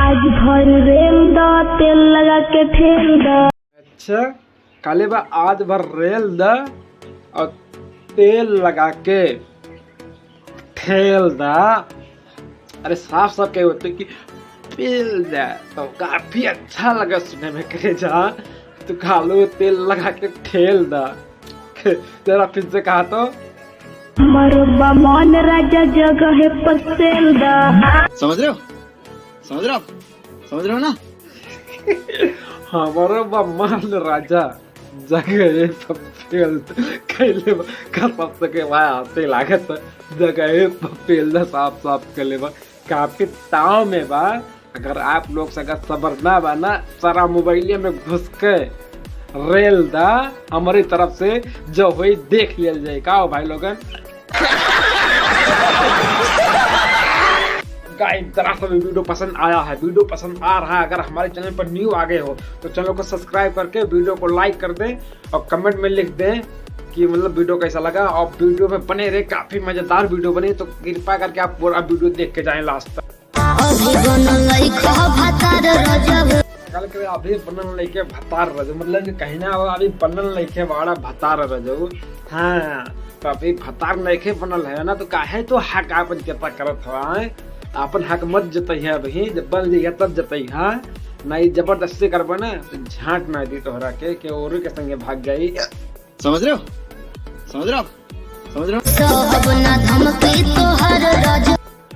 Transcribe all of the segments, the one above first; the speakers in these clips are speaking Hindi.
आज भर रेल दा तेल लगा के ठेल दा। अच्छा काले बा आज भर रेल दा और तेल लगा के ठेल दा। अरे साफ साफ क्या होते कि पेल दा, तो काफी अच्छा लगा सुनने में। करे जा तो खालो तेल लगा के ठेल दा। जरा फिर से कहा तो मरबा मान राजा जगह है पसेल दा। समझ रहे हो? समझ रहे हो? समझ रहे हो ना? हमारा मान राजा जगह पपेल कैले कसम से के भाई आते लागत जगह पपेल दा साफ साफ कैले बा काफी ताव में बा। अगर आप लोग से अगर सबर ना बा ना सारा मोबाइलिया में घुस के रेल दा हमारी तरफ से जो हुई देख लिया जाए। का हो भाई लोगन? गाइस जरा सा भी वीडियो पसंद आया है, वीडियो पसंद आ रहा है, अगर हमारे चैनल पर न्यू आ गए हो तो चैनल को सब्सक्राइब करके वीडियो को लाइक कर दें और कमेंट में लिख दें कि मतलब वीडियो कैसा लगा। और वीडियो में बने रहे, काफी मजेदार वीडियो बनी, तो कृपा करके आप पूरा वीडियो देख के जाएं लास्ट तक। अभी बनल लेके भतार रजो, मतलब कि कहीं ना अभी बनल लेके बड़ा भतार रजो। हाँ तो अभी भतार लेके बनल है ना, तो काहे तो हक अपन केता करत हवा। अपन हक मत जतइहा अभी, जब बन जाइए तब जतइहा, नहीं जबरदस्ती करबे ना तो झांट ना दी तोहरा के औरू के संगे भाग जाई। समझ रहे हो? समझ रहे हो? समझ रहे हो?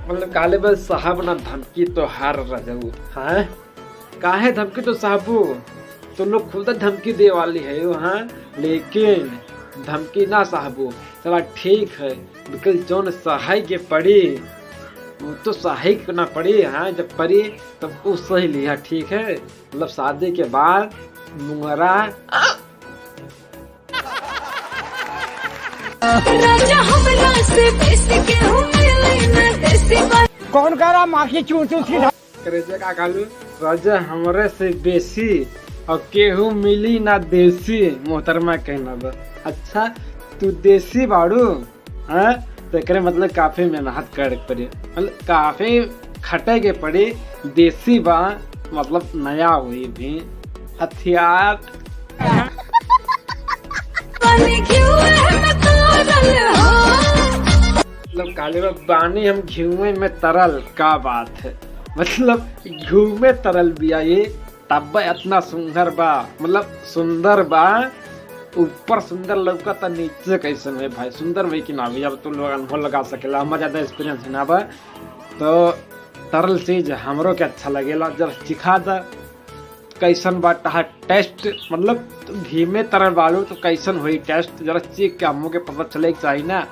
मतलब काले बल साहब ना धमकी तो हार रजऊ। हाँ काहे धमकी तो साहबू तो लोग खुद धमकी दे वाली है वहाँ, लेकिन धमकी ना साहबू। चला ठीक है बिल्कुल जोन सहाय के पड़ी वो तो सहाय करना पड़ी। हाँ जब पड़ी तब वो सही लिया, ठीक है। मतलब शादी के बाद मुंगरा कौन कह रहा माखी चूं चूं सी करे का कालू राजा हमरे से बेसी और केहू मिली ना देसी। मोहतरमा कहना बा अच्छा तू देसी बाड़ू। हाँ तो करे मतलब काफी मेहनत करे पड़ी, मतलब काफी खटे के पड़ी। देसी बा मतलब नया हुई भी हथियार मतलब काले बानी हम घिउए में तरल। का बात है, मतलब घिउ में तरल बिया ये तब इतना सुंदर बा, मतलब सुंदर बा। ऊपर सुंदर लौका था नीचे कैसन है भाई, सुंदर भाई की ना भी। अब तुम लोग अनुभव लगा सकेला, हमारा ज्यादा एक्सपीरियंस है ना बा। तो तरल चीज हमरो के अच्छा लगेला, जब चिखा था कैसन बाटा टेस्ट। मतलब घी में तरल बालू तो कैसन हुई टेस्ट, जरा चीख के हमो के पता चले चाहिए ना।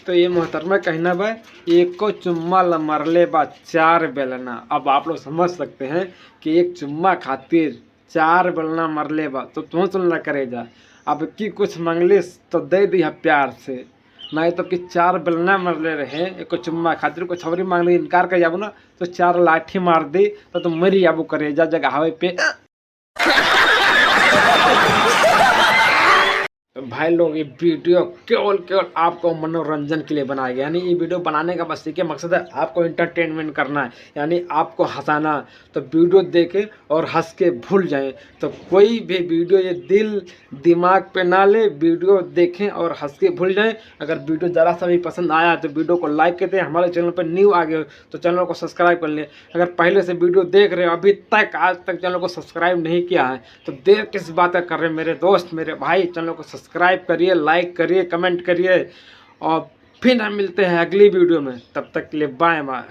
तो ये मोहतरमा कहना बा एक को चुम्मा मरले बा 4 बेलना। अब आप लोग समझ सकते हैं कि एक चुम्मा खातिर 4 बेलना मरले बा, तो तुम सुनना करे जा। अब की कुछ मंगली तो दे दिया प्यार से, नहीं तो कि 4 बेलना मरले रहे एक को चुम्मा खातिर। कुछ खबरी मांगली इनकार कर जाबू ना तो 4 लाठी मार दी तो तुम मरी जाबू करे जा जगह पे। भाई लोग ये वीडियो केवल आपको मनोरंजन के लिए बनाया गया, यानी ये वीडियो बनाने का बस एक मकसद है आपको एंटरटेनमेंट करना है, यानी आपको हंसाना। तो वीडियो देखें और हंस के भूल जाएं। तो कोई भी वीडियो ये दिल दिमाग पे ना ले, वीडियो देखें और हंस के भूल जाएं। अगर वीडियो ज़रा सा भी पसंद आया तो वीडियो को लाइक कर दें। हमारे चैनल पर न्यू आ गए हो तो चैनल को सब्सक्राइब कर लें। अगर पहले से वीडियो देख रहे हो अभी तक आज तक चैनल को सब्सक्राइब नहीं किया है तो देर किस बात का कर रहे मेरे दोस्त मेरे भाई। चैनल को सब्सक्राइब करिए, लाइक करिए, कमेंट करिए और फिर हम मिलते हैं अगली वीडियो में। तब तक के लिए बाय बाय।